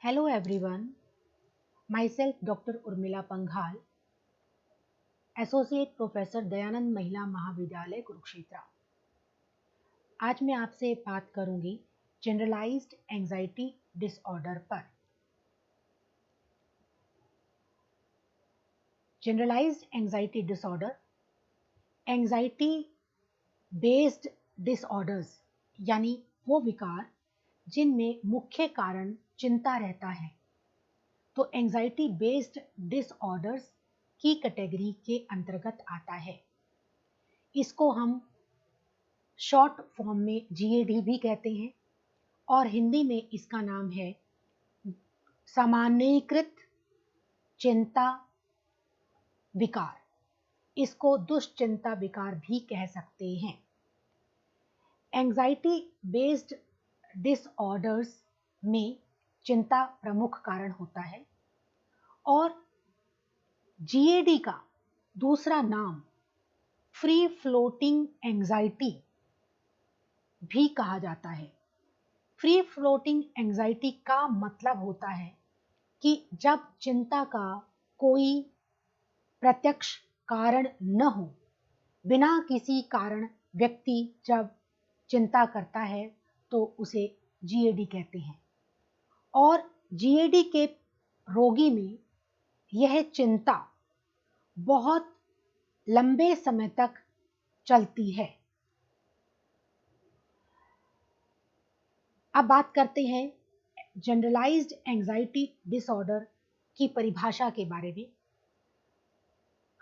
Hello everyone, myself Dr. Urmila Panghal, Associate Professor Dayanand महिला महाविद्यालय कुरुक्षेत्र। आज मैं आपसे बात करूंगी जनरलाइज्ड एंजाइटी डिसऑर्डर पर। Generalised anxiety disorder anxiety based disorders यानी वो विकार जिनमें मुख्य कारण चिंता रहता है, तो एंजाइटी बेस्ड डिसऑर्डर्स की कैटेगरी के अंतर्गत आता है। इसको हम शॉर्ट फॉर्म में जीएडी भी कहते हैं और हिंदी में इसका नाम है सामान्यीकृत चिंता विकार। इसको दुश्चिंता विकार भी कह सकते हैं। एंजाइटी बेस्ड डिसऑर्डर्स में चिंता प्रमुख कारण होता है और जीएडी का दूसरा नाम फ्री फ्लोटिंग एंजाइटी भी कहा जाता है। फ्री फ्लोटिंग एंजाइटी का मतलब होता है कि जब चिंता का कोई प्रत्यक्ष कारण न हो, बिना किसी कारण व्यक्ति जब चिंता करता है तो उसे जीएडी कहते हैं। और जीएडी के रोगी में यह चिंता बहुत लंबे समय तक चलती है। अब बात करते हैं जनरलाइज्ड एंजाइटी डिसऑर्डर की परिभाषा के बारे में।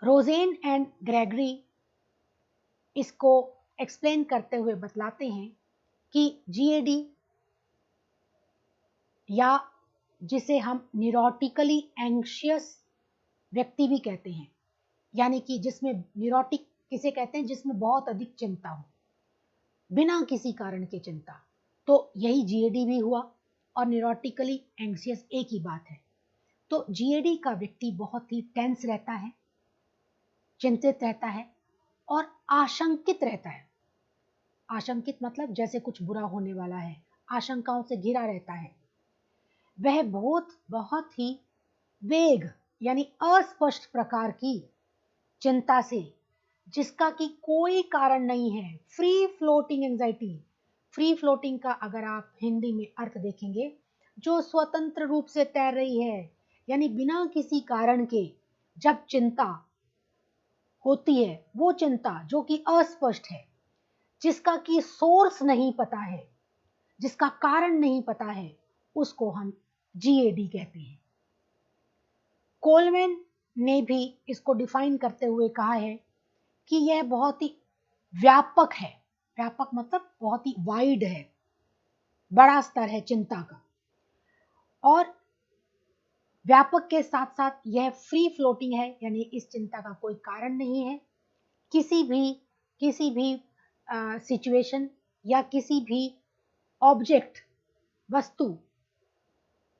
रोजेन एंड ग्रेगरी इसको एक्सप्लेन करते हुए बतलाते हैं कि जीएडी या जिसे हम न्यूरोटिकली एंग्शियस व्यक्ति भी कहते हैं, यानी कि जिसमें न्यूरोटिक किसे कहते हैं, जिसमें बहुत अधिक चिंता हो, बिना किसी कारण की चिंता, तो यही जीएडी भी हुआ। और न्यूरोटिकली एंग्शियस एक ही बात है। तो जीएडी का व्यक्ति बहुत ही टेंस रहता है, चिंतित रहता है और आशंकित रहता है। आशंकित मतलब जैसे कुछ बुरा होने वाला है, आशंकाओं से घिरा रहता है। वह बहुत ही वेग यानी अस्पष्ट प्रकार की चिंता से, जिसका कि कोई कारण नहीं है, free floating anxiety. Free floating का अगर आप हिंदी में अर्थ देखेंगे, जो स्वतंत्र रूप से तैर रही है, यानी बिना किसी कारण के जब चिंता होती है, वो चिंता जो कि अस्पष्ट है, जिसका कि सोर्स नहीं पता है, जिसका कारण नहीं पता है, उसको हम जीएडी कहते हैं। कोलमैन ने भी इसको डिफाइन करते हुए कहा है कि यह बहुत ही व्यापक है। व्यापक मतलब बहुत ही वाइड है, बड़ा स्तर है चिंता का। और व्यापक के साथ साथ यह फ्री फ्लोटिंग है, यानी इस चिंता का कोई कारण नहीं है। किसी भी सिचुएशन या किसी भी ऑब्जेक्ट, वस्तु,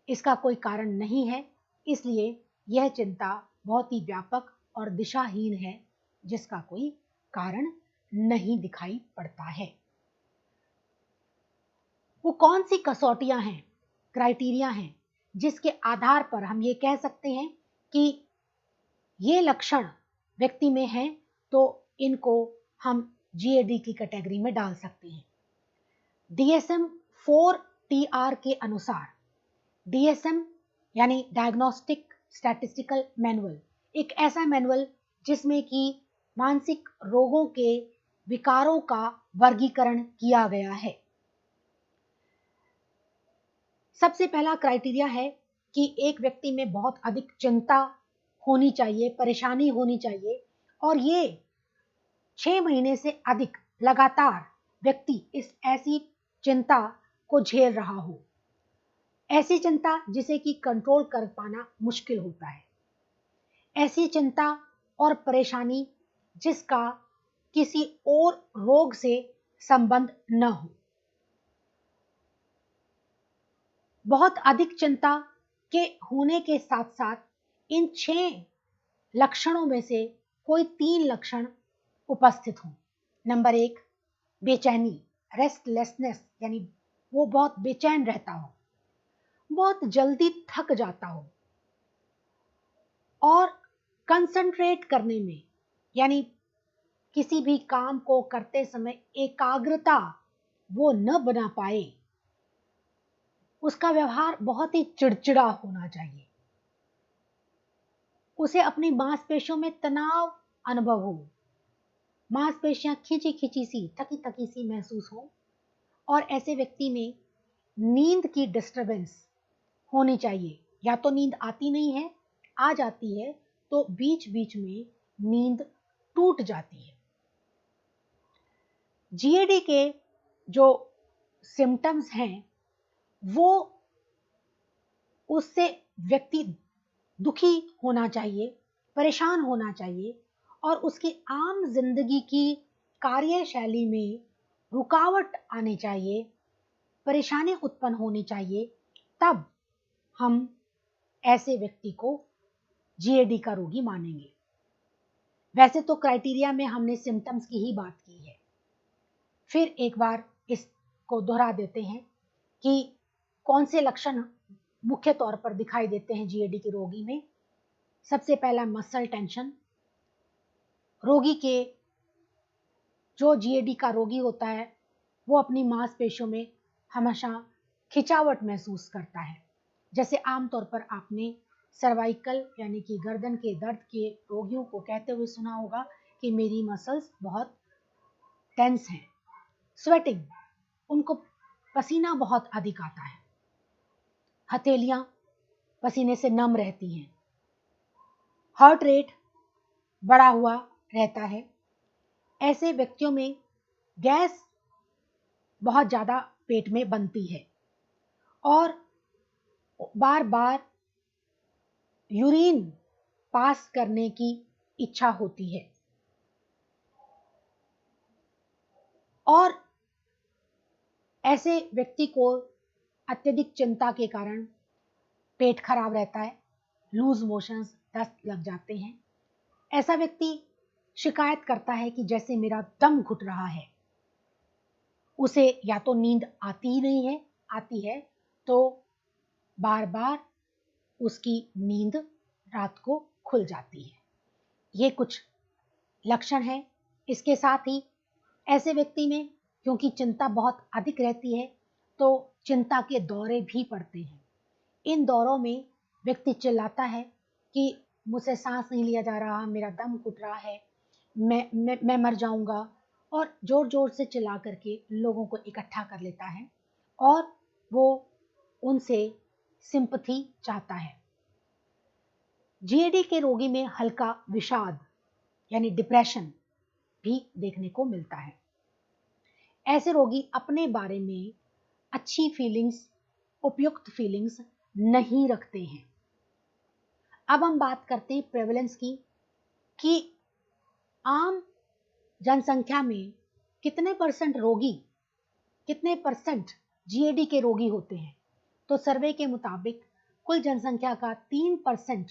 इसका कोई कारण नहीं है। इसलिए यह चिंता बहुत ही व्यापक और दिशाहीन है, जिसका कोई कारण नहीं दिखाई पड़ता है। वो कौन सी कसौटियां हैं, क्राइटेरिया हैं, जिसके आधार पर हम ये कह सकते हैं कि ये लक्षण व्यक्ति में हैं, तो इनको हम जीएडी की कैटेगरी में डाल सकते हैं। DSM-4TR के अनुसार, DSM यानी डायग्नोस्टिक स्टैटिस्टिकल मैनुअल, एक ऐसा मैनुअल जिसमें कि मानसिक रोगों के विकारों का वर्गीकरण किया गया है। सबसे पहला क्राइटेरिया है कि एक व्यक्ति में बहुत अधिक चिंता होनी चाहिए, परेशानी होनी चाहिए, और ये 6 महीने से अधिक लगातार व्यक्ति इस ऐसी चिंता को झेल रहा हो। ऐसी चिंता जिसे कि कंट्रोल कर पाना मुश्किल होता है। ऐसी चिंता और परेशानी जिसका किसी और रोग से संबंध न हो। बहुत अधिक चिंता के होने के साथ साथ इन 6 लक्षणों में से कोई 3 लक्षण उपस्थित हों। नंबर 1, बेचैनी, रेस्टलेसनेस, यानी वो बहुत बेचैन रहता हो। बहुत जल्दी थक जाता हो और कंसंट्रेट करने में, यानी किसी भी काम को करते समय एकाग्रता वो न बना पाए, उसका व्यवहार बहुत ही चिड़चिड़ा होना चाहिए, उसे अपनी मांसपेशियों में तनाव अनुभव हो, मांसपेशियां खिंची खिंची सी, थकी थकी सी महसूस हो, और ऐसे व्यक्ति में नींद की डिस्टरबेंस होनी चाहिए। या तो नींद आती नहीं है, आ जाती है तो बीच बीच में नींद टूट जाती है। जीएडी के जो सिम्टम्स हैं वो, उससे व्यक्ति दुखी होना चाहिए, परेशान होना चाहिए, और उसकी आम जिंदगी की कार्यशैली में रुकावट आनी चाहिए, परेशानी उत्पन्न होनी चाहिए, तब हम ऐसे व्यक्ति को जीएडी का रोगी मानेंगे। वैसे तो क्राइटेरिया में हमने सिम्टम्स की ही बात की है। फिर एक बार इसको दोहरा देते हैं कि कौन से लक्षण मुख्य तौर पर दिखाई देते हैं जीएडी के रोगी में। सबसे पहला मसल टेंशन। रोगी के, जो जीएडी का रोगी होता है वो अपनी मांसपेशियों में हमेशा खिंचावट महसूस करता है। जैसे आमतौर पर आपने सर्वाइकल यानी कि गर्दन के दर्द के रोगियों को कहते हुए सुना होगा कि मेरी मसल्स बहुत टेंस हैं। स्वेटिंग, उनको पसीना बहुत अधिक आता है, हथेलियां पसीने से नम रहती हैं, हार्ट रेट बढ़ा हुआ रहता है। ऐसे व्यक्तियों में गैस बहुत ज़्यादा पेट में बनती है और बार बार यूरिन पास करने की इच्छा होती है, और ऐसे व्यक्ति को अत्यधिक चिंता के कारण पेट खराब रहता है, लूज मोशंस, दस्त लग जाते हैं। ऐसा व्यक्ति शिकायत करता है कि जैसे मेरा दम घुट रहा है। उसे या तो नींद आती ही नहीं है, आती है तो बार बार उसकी नींद रात को खुल जाती है। ये कुछ लक्षण है। इसके साथ ही ऐसे व्यक्ति में क्योंकि चिंता बहुत अधिक रहती है तो चिंता के दौरे भी पड़ते हैं। इन दौरों में व्यक्ति चिल्लाता है कि मुझसे सांस नहीं लिया जा रहा, मेरा दम घुट रहा है, मैं मर जाऊंगा, और जोर जोर से चिल्ला करके लोगों को इकट्ठा कर लेता है और वो उनसे सिंपैथी चाहता है। जीएडी के रोगी में हल्का विषाद यानी डिप्रेशन भी देखने को मिलता है। ऐसे रोगी अपने बारे में अच्छी फीलिंग्स, उपयुक्त फीलिंग्स नहीं रखते हैं। अब हम बात करते हैं प्रेवलेंस की, कि आम जनसंख्या में कितने परसेंट रोगी, कितने परसेंट जीएडी के रोगी होते हैं। तो सर्वे के मुताबिक कुल जनसंख्या का 3%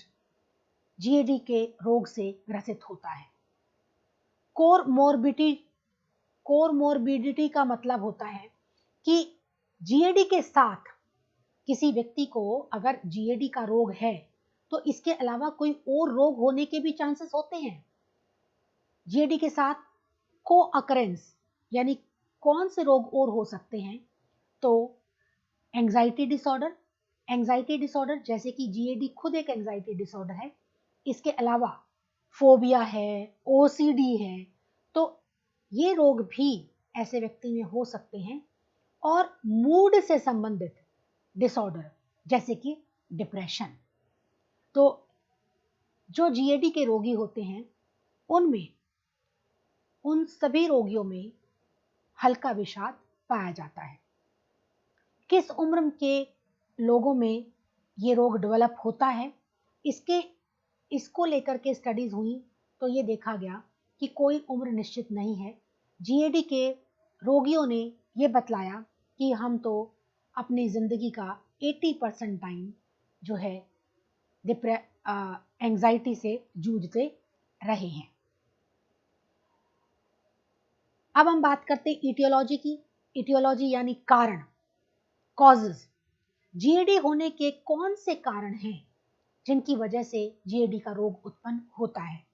जीएडी के रोग से ग्रसित होता है। कोरमोर्बिडिटी का मतलब होता है कि जीएडी के साथ किसी व्यक्ति को अगर जीएडी का रोग है तो इसके अलावा कोई और रोग होने के भी चांसेस होते हैं। जीएडी के साथ को अकरेंस यानी कौन से रोग और हो सकते हैं, तो एंजाइटी डिसऑर्डर जैसे कि जीएडी खुद एक एंजाइटी डिसऑर्डर है। इसके अलावा फोबिया है, ओसीडी है, तो ये रोग भी ऐसे व्यक्ति में हो सकते हैं। और मूड से संबंधित डिसऑर्डर जैसे कि डिप्रेशन। तो जो जीएडी के रोगी होते हैं उनमें, उन सभी रोगियों में हल्का विषाद पाया जाता है। किस उम्र के लोगों में ये रोग डेवलप होता है, इसको लेकर के स्टडीज हुई तो ये देखा गया कि कोई उम्र निश्चित नहीं है। जीएडी के रोगियों ने ये बतलाया कि हम तो अपनी ज़िंदगी का 80% टाइम जो है एंजाइटी से जूझते रहे हैं। अब हम बात करते हैं इटियोलॉजी की। इटियोलॉजी यानी कारण, कॉजेज। जीएडी होने के कौन से कारण हैं जिनकी वजह से जीएडी का रोग उत्पन्न होता है?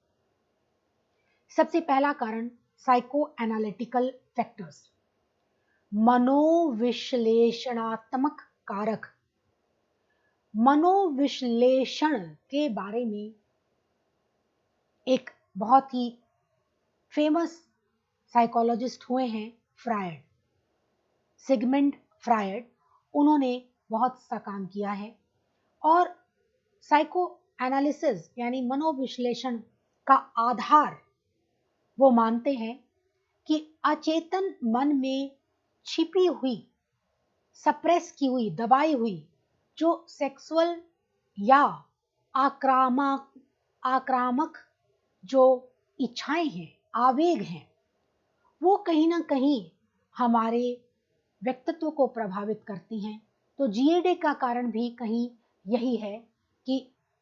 सबसे पहला कारण साइको एनालिटिकल फैक्टर्स, मनोविश्लेषणात्मक कारक। मनोविश्लेषण के बारे में एक बहुत ही फेमस साइकोलॉजिस्ट हुए हैं फ्रायड, सिगमंड फ्रायड। उन्होंने बहुत सा काम किया है और साइको एनालिसिस यानी मनोविश्लेषण का आधार वो मानते हैं कि अचेतन मन में छिपी हुई, सप्रेस की हुई, दबाई हुई जो सेक्सुअल या आक्रामक जो इच्छाएं हैं, आवेग हैं, वो कहीं ना कहीं हमारे व्यक्तित्व को प्रभावित करती हैं। तो जीएडी का कारण भी कहीं यही है कि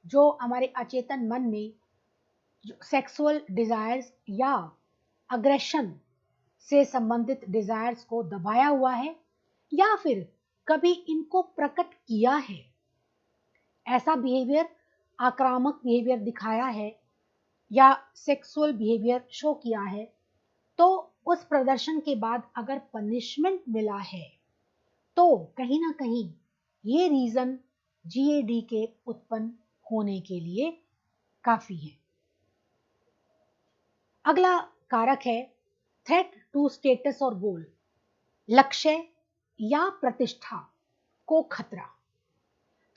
जो हमारे अचेतन मन में सेक्सुअल डिजायर्स या अग्रेशन से संबंधित डिजायर्स को दबाया हुआ है या फिर कभी इनको प्रकट किया है, ऐसा बिहेवियर, आक्रामक बिहेवियर दिखाया है या सेक्सुअल बिहेवियर शो किया है, तो उस प्रदर्शन के बाद अगर पनिशमेंट मिला है तो कहीं ना कहीं ये रीजन जीएडी के उत्पन्न होने के लिए काफी है। अगला कारक है थ्रेट टू स्टेटस और गोल, लक्ष्य या प्रतिष्ठा को खतरा।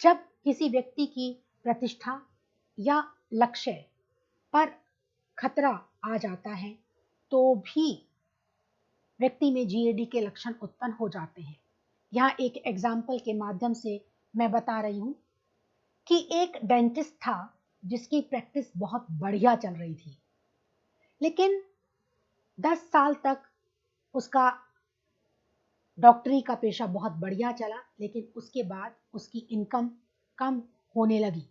जब किसी व्यक्ति की प्रतिष्ठा या लक्ष्य पर खतरा आ जाता है तो भी व्यक्ति में जीएडी के लक्षण उत्पन्न हो जाते हैं। यहाँ एक एग्जाम्पल के माध्यम से मैं बता रही हूँ कि एक डेंटिस्ट था जिसकी प्रैक्टिस बहुत बढ़िया चल रही थी, लेकिन 10 साल तक उसका डॉक्टरी का पेशा बहुत बढ़िया चला, लेकिन उसके बाद उसकी इनकम कम होने लगी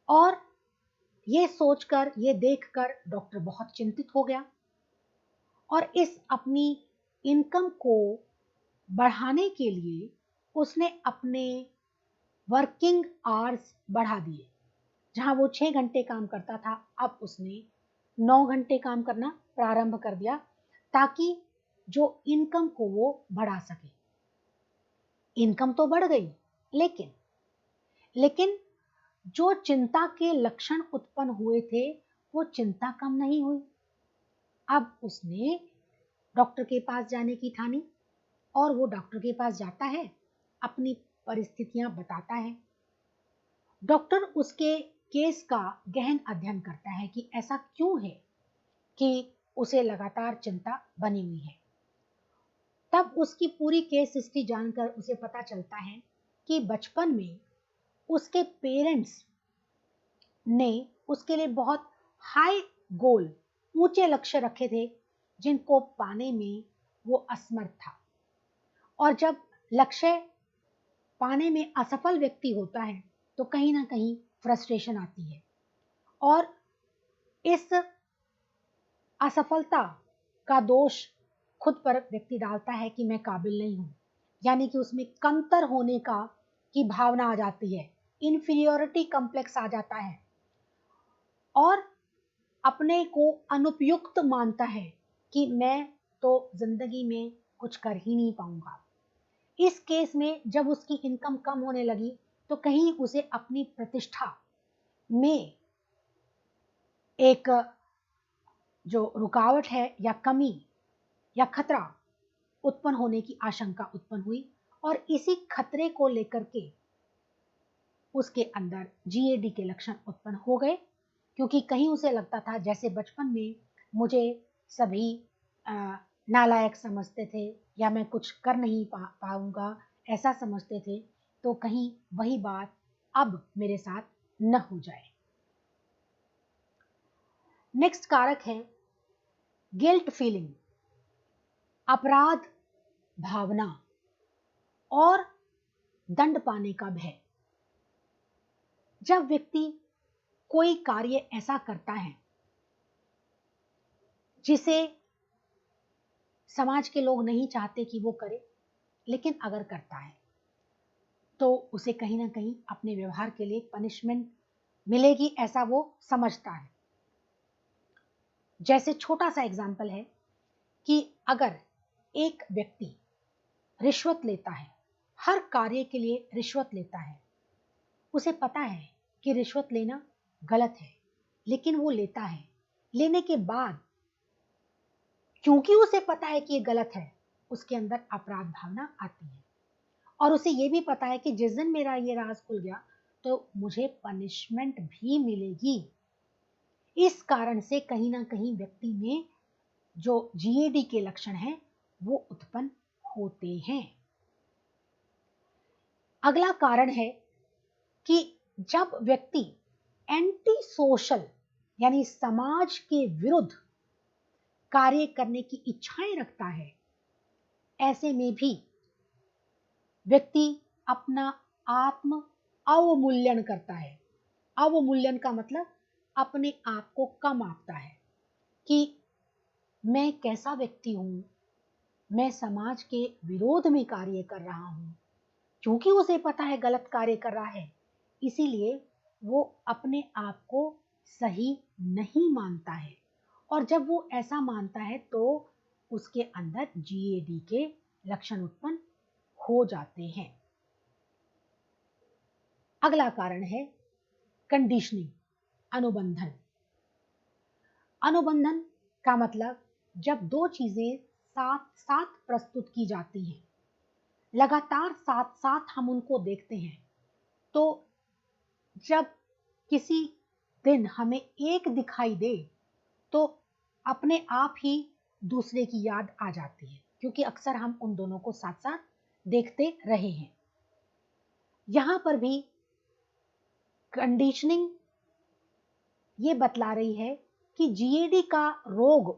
और ये सोचकर, ये देखकर डॉक्टर बहुत चिंतित हो गया और इस अपनी इनकम को बढ़ाने के लिए उसने अपने वर्किंग आवर्स बढ़ा दिए। जहां वो 6 घंटे काम करता था, अब उसने 9 घंटे काम करना प्रारंभ कर दिया ताकि जो इनकम को वो बढ़ा सके। इनकम तो बढ़ गई, लेकिन जो चिंता के लक्षण उत्पन्न हुए थे वो चिंता कम नहीं हुई। अब उसने डॉक्टर के पास जाने की ठानी और वो डॉक्टर के पास जाता है, अपनी परिस्थितियां बताता है। डॉक्टर उसके केस का गहन अध्ययन करता है कि ऐसा क्यों है कि उसे लगातार चिंता बनी हुई है। तब उसकी पूरी केस हिस्ट्री जानकर उसे पता चलता है कि बचपन में उसके पेरेंट्स ने उसके लिए बहुत हाई गोल, ऊंचे लक्ष्य रखे थे जिनको पाने में वो असमर्थ था। और जब लक्ष्य पाने में असफल व्यक्ति होता है तो कहीं ना कहीं फ्रस्ट्रेशन आती है और इस असफलता का दोष खुद पर व्यक्ति डालता है कि मैं काबिल नहीं हूं, यानी कि उसमें कमतर होने की भावना आ जाती है, इंफीरियोरिटी कॉम्प्लेक्स आ जाता है और अपने को अनुपयुक्त मानता है कि मैं तो जिंदगी में कुछ कर ही नहीं पाऊंगा। इस केस में जब उसकी इनकम कम होने लगी तो कहीं उसे अपनी प्रतिष्ठा में एक जो रुकावट है या कमी या खतरा उत्पन्न होने की आशंका उत्पन्न हुई और इसी खतरे को लेकर के उसके अंदर जीएडी के लक्षण उत्पन्न हो गए, क्योंकि कहीं उसे लगता था जैसे बचपन में मुझे सभी नालायक समझते थे या मैं कुछ कर नहीं पाऊंगा ऐसा समझते थे, तो कहीं वही बात अब मेरे साथ न हो जाए। नेक्स्ट कारक है गिल्ट फीलिंग, अपराध भावना और दंड पाने का भय। जब व्यक्ति कोई कार्य ऐसा करता है जिसे समाज के लोग नहीं चाहते कि वो करे, लेकिन अगर करता है तो उसे कहीं ना कहीं अपने व्यवहार के लिए पनिशमेंट मिलेगी, ऐसा वो समझता है। जैसे छोटा सा एग्जाम्पल है कि अगर एक व्यक्ति रिश्वत लेता है, हर कार्य के लिए रिश्वत लेता है, उसे पता है कि रिश्वत लेना गलत है, लेकिन वो लेता है। लेने के बाद क्योंकि उसे पता है कि ये गलत है, उसके अंदर अपराध भावना आती है और उसे ये भी पता है कि जिस दिन मेरा ये राज खुल गया तो मुझे पनिशमेंट भी मिलेगी। इस कारण से कहीं ना कहीं व्यक्ति में जो जीएडी के लक्षण हैं वो उत्पन्न होते हैं। अगला कारण है कि जब व्यक्ति एंटी सोशल यानी समाज के विरुद्ध कार्य करने की इच्छाएं रखता है, ऐसे में भी व्यक्ति अपना आत्म अवमूल्यन करता है। अवमूल्यन का मतलब अपने आप को कम आंकता है कि मैं कैसा व्यक्ति हूं, मैं समाज के विरोध में कार्य कर रहा हूं। क्योंकि उसे पता है गलत कार्य कर रहा है, इसीलिए वो अपने आप को सही नहीं मानता है और जब वो ऐसा मानता है तो उसके अंदर जीएडी के लक्षण उत्पन्न हो जाते हैं। अगला कारण है कंडीशनिंग, अनुबंधन। अनुबंधन का मतलब जब दो चीजें साथ साथ प्रस्तुत की जाती हैं, लगातार साथ साथ हम उनको देखते हैं, तो जब किसी दिन हमें एक दिखाई दे तो अपने आप ही दूसरे की याद आ जाती है, क्योंकि अक्सर हम उन दोनों को साथ साथ देखते रहे हैं। यहां पर भी कंडीशनिंग ये बतला रही है कि जीएडी का रोग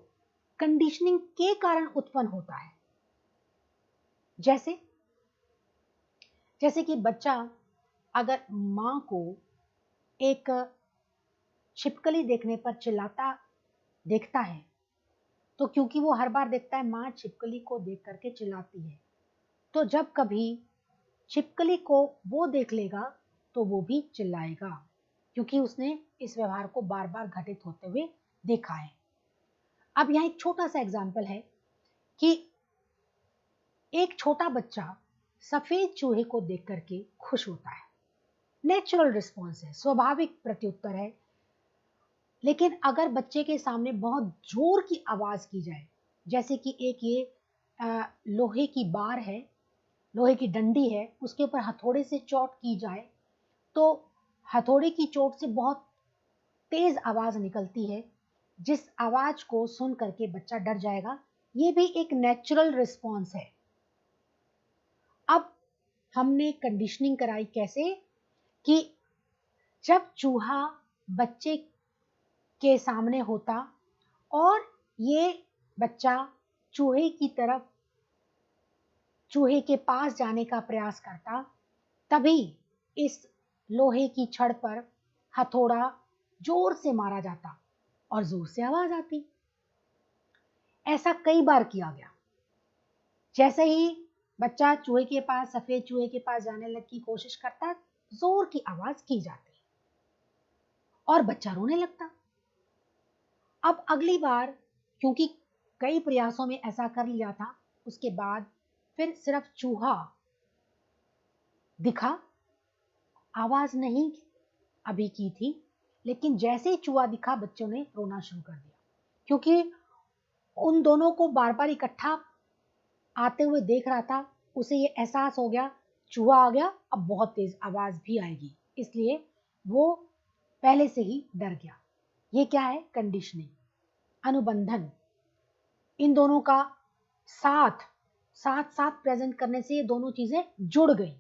कंडीशनिंग के कारण उत्पन्न होता है। जैसे जैसे कि बच्चा अगर मां को एक छिपकली देखने पर चिल्लाता देखता है, तो क्योंकि वो हर बार देखता है मां छिपकली को देख करके चिल्लाती है, तो जब कभी छिपकली को वो देख लेगा तो वो भी चिल्लाएगा, क्योंकि उसने इस व्यवहार को बार बार घटित होते हुए देखा है। अब यहाँ एक छोटा सा एग्जाम्पल है कि एक छोटा बच्चा सफेद चूहे को देख करके खुश होता है। नेचुरल रिस्पॉन्स है, स्वाभाविक प्रत्युत्तर है। लेकिन अगर बच्चे के सामने बहुत जोर की आवाज की जाए, जैसे कि एक ये लोहे की बार है, लोहे की डंडी है, उसके ऊपर हथौड़े से चोट की जाए तो हथौड़े की चोट से बहुत तेज आवाज निकलती है, जिस आवाज को सुन करके बच्चा डर जाएगा। ये भी एक नेचुरल रिस्पॉन्स है। अब हमने कंडीशनिंग कराई कैसे कि जब चूहा बच्चे के सामने होता और ये बच्चा चूहे की तरफ, चूहे के पास जाने का प्रयास करता, तभी इस लोहे की छड़ पर हथौड़ा जोर से मारा जाता और जोर से आवाज आती। ऐसा कई बार किया गया। जैसे ही बच्चा चूहे के पास, सफेद चूहे के पास जाने की कोशिश करता, जोर की आवाज की जाती और बच्चा रोने लगता। अब अगली बार, क्योंकि कई प्रयासों में ऐसा कर लिया था, उसके बाद फिर सिर्फ चूहा दिखा, आवाज नहीं अभी की थी, लेकिन जैसे ही चूहा दिखा बच्चों ने रोना शुरू कर दिया, क्योंकि उन दोनों को बार बार इकट्ठा आते हुए देख रहा था। उसे ये एहसास हो गया चूहा आ गया, अब बहुत तेज आवाज भी आएगी, इसलिए वो पहले से ही डर गया। ये क्या है? कंडीशनिंग, अनुबंधन। इन दोनों का साथ साथ प्रेजेंट करने से ये दोनों चीजें जुड़ गई।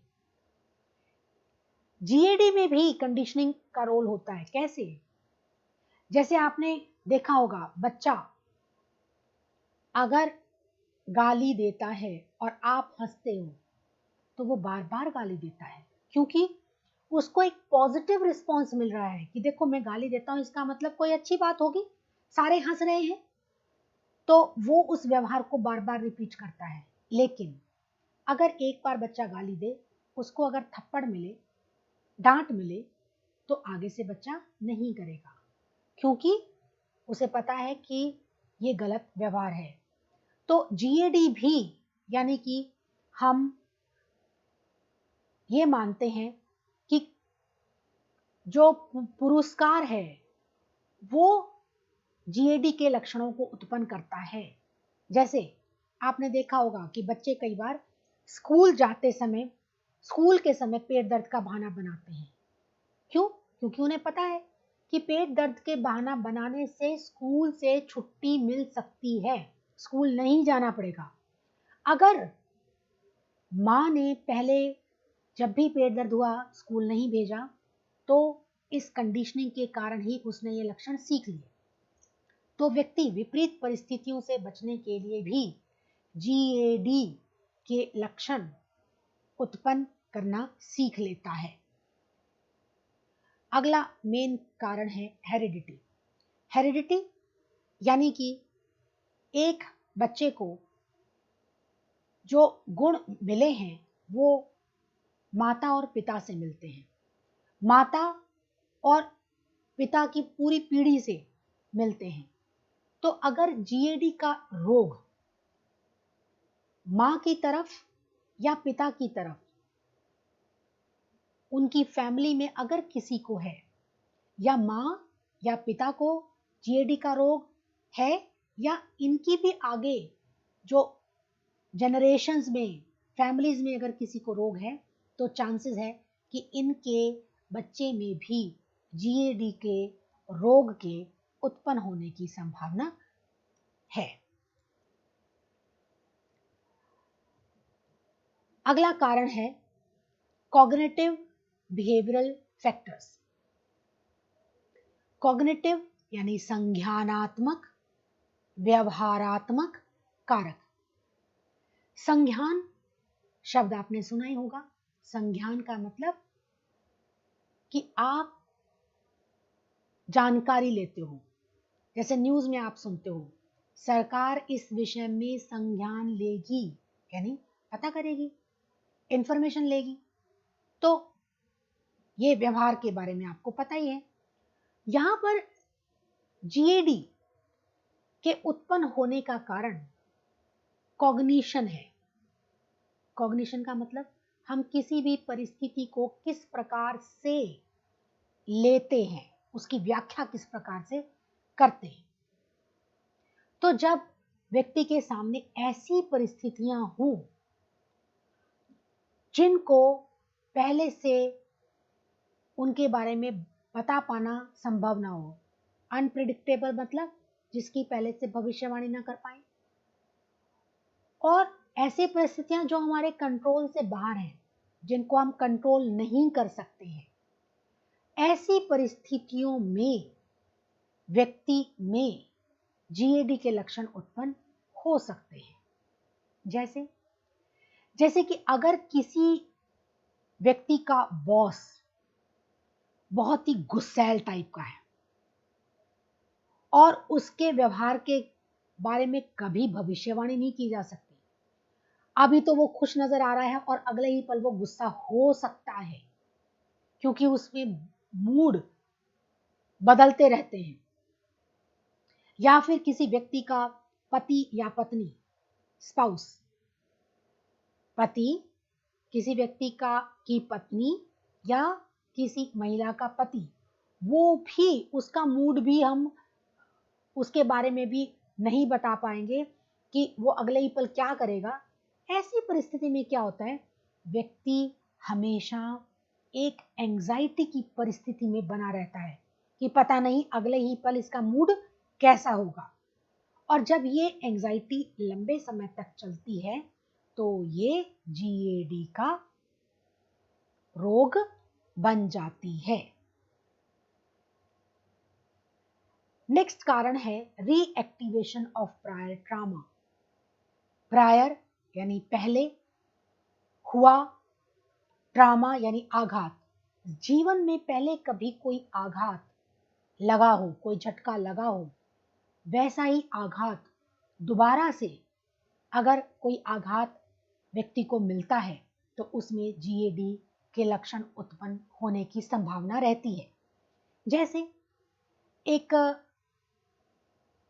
जीएडी में भी कंडीशनिंग का रोल होता है। कैसे? जैसे आपने देखा होगा, बच्चा अगर गाली देता है और आप हंसते हो तो वो बार बार गाली देता है, क्योंकि उसको एक पॉजिटिव रिस्पॉन्स मिल रहा है कि देखो मैं गाली देता हूं, इसका मतलब कोई अच्छी बात होगी, सारे हंस रहे हैं, तो वो उस व्यवहार को बार बार रिपीट करता है। लेकिन अगर एक बार बच्चा गाली दे उसको अगर थप्पड़ मिले, डांट मिले, तो आगे से बच्चा नहीं करेगा, क्योंकि उसे पता है कि ये गलत व्यवहार है। तो जीएडी भी, यानी कि हम ये मानते हैं कि जो पुरस्कार है वो जीएडी के लक्षणों को उत्पन्न करता है। जैसे आपने देखा होगा कि बच्चे कई बार स्कूल जाते समय, स्कूल के समय पेट दर्द का बहाना बनाते हैं। क्यों? क्योंकि उन्हें पता है कि पेट दर्द के बहाना बनाने से स्कूल से छुट्टी मिल सकती है, स्कूल नहीं जाना पड़ेगा। अगर माँ ने पहले जब भी पेट दर्द हुआ स्कूल नहीं भेजा, तो इस कंडीशनिंग के कारण ही उसने ये लक्षण सीख लिए। तो व्यक्ति विपरीत परिस्थितियों से बचने के लिए भी जीएडी के लक्षण उत्पन्न करना सीख लेता है। अगला मेन कारण है हेरिडिटी। हेरिडिटी यानी कि एक बच्चे को जो गुण मिले हैं वो माता और पिता से मिलते हैं, माता और पिता की पूरी पीढ़ी से मिलते हैं। तो अगर जीएडी का रोग माँ की तरफ या पिता की तरफ, उनकी फैमिली में अगर किसी को है, या माँ या पिता को जीएडी का रोग है, या इनकी भी आगे जो जनरेशंस में, फैमिलीज में अगर किसी को रोग है, तो चांसेस है कि इनके बच्चे में भी जीएडी के रोग के उत्पन्न होने की संभावना है। अगला कारण है कॉग्निटिव बिहेवियरल फैक्टर्स। कॉग्निटिव यानी संज्ञानात्मक, व्यवहारात्मक कारक। संज्ञान शब्द आपने सुना ही होगा। संज्ञान का मतलब कि आप जानकारी लेते हो। जैसे न्यूज में आप सुनते हो, सरकार इस विषय में संज्ञान लेगी, यानी पता करेगी, इंफॉर्मेशन लेगी। तो ये व्यवहार के बारे में आपको पता ही है। यहां पर जीएडी के उत्पन्न होने का कारण कॉग्निशन है। कॉग्निशन का मतलब हम किसी भी परिस्थिति को किस प्रकार से लेते हैं, उसकी व्याख्या किस प्रकार से करते हैं। तो जब व्यक्ति के सामने ऐसी परिस्थितियां हों जिनको पहले से उनके बारे में बता पाना संभव ना हो, अनप्रिडिक्टेबल मतलब जिसकी पहले से भविष्यवाणी ना कर पाए, और ऐसी परिस्थितियां जो हमारे कंट्रोल से बाहर हैं, जिनको हम कंट्रोल नहीं कर सकते हैं, ऐसी परिस्थितियों में व्यक्ति में जीएडी के लक्षण उत्पन्न हो सकते हैं। जैसे कि अगर किसी व्यक्ति का बॉस बहुत ही गुस्सैल टाइप का है और उसके व्यवहार के बारे में कभी भविष्यवाणी नहीं की जा सकती। अभी तो वो खुश नजर आ रहा है और अगले ही पल वो गुस्सा हो सकता है, क्योंकि उसमें मूड बदलते रहते हैं। या फिर किसी व्यक्ति का पति या पत्नी, स्पाउस, पति किसी व्यक्ति की पत्नी या किसी महिला का पति, वो भी, उसका मूड भी हम उसके बारे में भी नहीं बता पाएंगे कि वो अगले ही पल क्या करेगा। ऐसी परिस्थिति में क्या होता है, व्यक्ति हमेशा एक एंजाइटी की परिस्थिति में बना रहता है कि पता नहीं अगले ही पल इसका मूड कैसा होगा। और जब ये एंजाइटी लंबे समय तक चलती है तो ये जीएडी का रोग बन जाती है। नेक्स्ट कारण है reactivation of prior trauma. Prior यानी पहले हुआ, ट्रॉमा यानी आघात। जीवन में पहले कभी कोई आघात लगा हो, कोई झटका लगा हो, वैसा ही आघात दोबारा से अगर कोई आघात व्यक्ति को मिलता है तो उसमें GAD के लक्षण उत्पन्न होने की संभावना रहती है। जैसे एक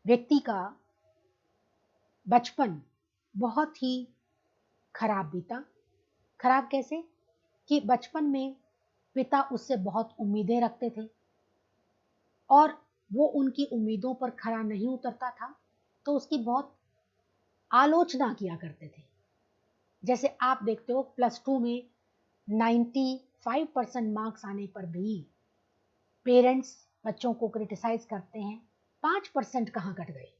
व्यक्ति का बचपन बहुत ही खराब बीता। खराब कैसे? कि बचपन में पिता उससे बहुत उम्मीदें रखते थे और वो उनकी उम्मीदों पर खरा नहीं उतरता था, तो उसकी बहुत आलोचना किया करते थे। जैसे आप देखते हो +2 में 95% मार्क्स आने पर भी पेरेंट्स बच्चों को क्रिटिसाइज करते हैं, 5% कहाँ कट गए।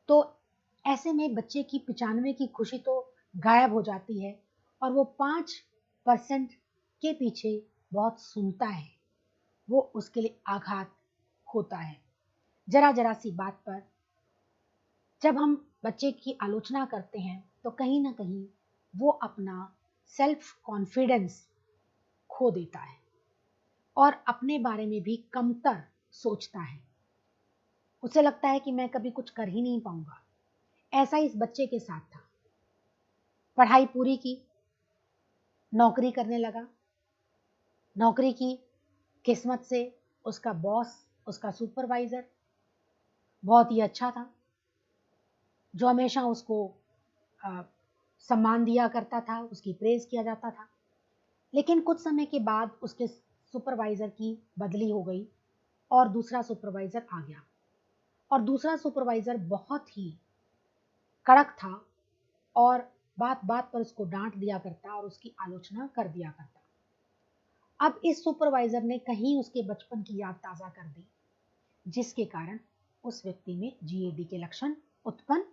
तो ऐसे में बच्चे की 95 की खुशी तो गायब हो जाती है और वो 5% के पीछे बहुत सुनता है, वो उसके लिए आघात होता है। जरा जरा सी बात पर जब हम बच्चे की आलोचना करते हैं तो कहीं ना कहीं वो अपना सेल्फ कॉन्फिडेंस खो देता है और अपने बारे में भी कमतर सोचता है। उसे लगता है कि मैं कभी कुछ कर ही नहीं पाऊंगा। ऐसा इस बच्चे के साथ था। पढ़ाई पूरी की, नौकरी करने लगा। नौकरी की, किस्मत से उसका बॉस, उसका सुपरवाइजर बहुत ही अच्छा था, जो हमेशा उसको सम्मान दिया करता था, उसकी प्रेज किया जाता था। लेकिन कुछ समय के बाद उसके सुपरवाइजर की बदली हो गई और दूसरा सुपरवाइजर आ गया और दूसरा सुपरवाइजर बहुत ही कड़क था और बात बात पर उसको डांट दिया करता और उसकी आलोचना कर दिया करता। अब इस सुपरवाइजर ने कहीं उसके बचपन की याद ताजा कर दी, जिसके कारण उस व्यक्ति में GAD के लक्षण उत्पन्न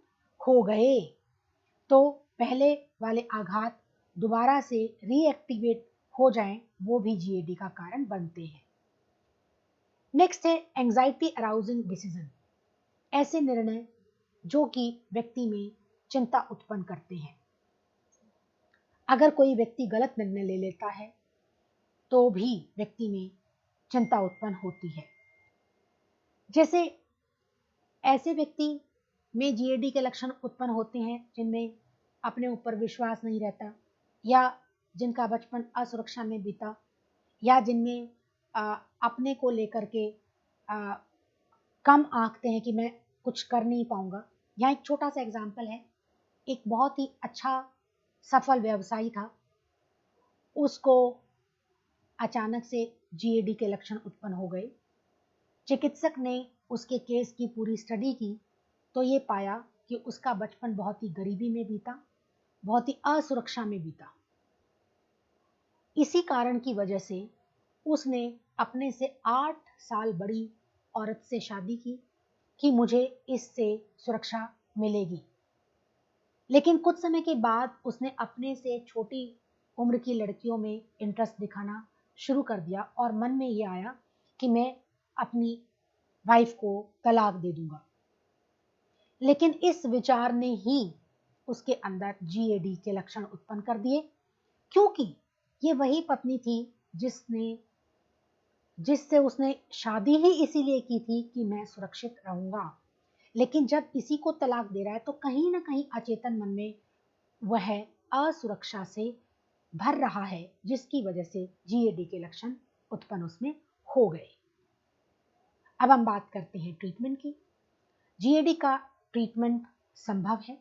हो गए। तो पहले वाले आघात दोबारा से रीएक्टिवेट हो जाएं, वो भी GAD का कारण बनते हैं। नेक्स्ट है एंजाइटी अराउजिंग डिसीजन। ऐसे निर्णय जो कि व्यक्ति में चिंता उत्पन्न करते हैं। अगर कोई व्यक्ति गलत निर्णय ले लेता है तो भी व्यक्ति में चिंता उत्पन्न होती है। जैसे ऐसे व्यक्ति में GAD के लक्षण उत्पन्न होते हैं जिनमें अपने ऊपर विश्वास नहीं रहता, या जिनका बचपन असुरक्षा में बीता, या जिनमें अपने को लेकर के कम आंकते हैं कि मैं कुछ कर नहीं पाऊंगा। यहाँ एक छोटा सा एग्जाम्पल है। एक बहुत ही अच्छा सफल व्यवसायी था, उसको अचानक से GAD के लक्षण उत्पन्न हो गए। चिकित्सक ने उसके केस की पूरी स्टडी की तो ये पाया कि उसका बचपन बहुत ही गरीबी में बीता, बहुत ही असुरक्षा में बीता। इसी कारण की वजह से उसने अपने से 8 साल बड़ी औरत से शादी की कि मुझे इससे सुरक्षा मिलेगी। लेकिन कुछ समय के बाद उसने अपने से छोटी उम्र की लड़कियों में इंटरेस्ट दिखाना शुरू कर दिया और मन में ये आया कि मैं अपनी वाइफ को तलाक दे दूंगा। लेकिन इस विचार ने ही उसके अंदर GAD के लक्षण उत्पन्न कर दिए, क्योंकि ये वही पत्नी थी जिससे उसने शादी ही इसीलिए की थी कि मैं सुरक्षित रहूंगा। लेकिन जब इसी को तलाक दे रहा है तो कहीं ना कहीं अचेतन मन में वह असुरक्षा से भर रहा है, जिसकी वजह से GAD के लक्षण उत्पन्न उसमें हो गए। अब हम बात करते हैं ट्रीटमेंट की। GAD का ट्रीटमेंट संभव है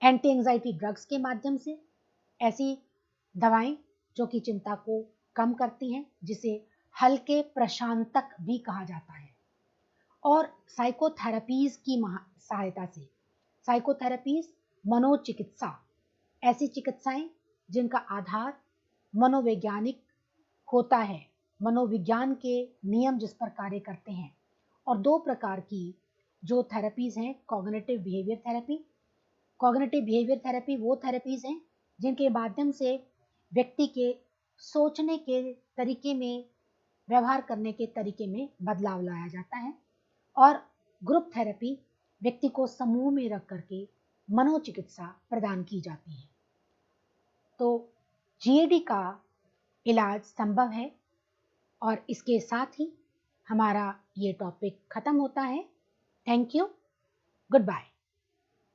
एंटी एंजाइटी ड्रग्स के माध्यम से। ऐसी दवाएं जो कि चिंता को कम करती हैं, जिसे हल्के प्रशांतक भी कहा जाता है, और साइकोथेरेपीज की सहायता से। साइकोथेरेपीज मनोचिकित्सा, ऐसी चिकित्साएं जिनका आधार मनोवैज्ञानिक होता है, मनोविज्ञान के नियम जिस पर कार्य करते हैं। और 2 प्रकार की जो थेरेपीज हैं, cognitive behaviour therapy. Cognitive behaviour therapy वो थेरेपीज हैं जिनके माध्यम से व्यक्ति के सोचने के तरीके में, व्यवहार करने के तरीके में बदलाव लाया जाता है। और ग्रुप थेरेपी व्यक्ति को समूह में रख करके मनोचिकित्सा प्रदान की जाती है। तो GAD का इलाज संभव है। और इसके साथ ही हमारा ये टॉपिक खत्म होता है। Thank you, good bye.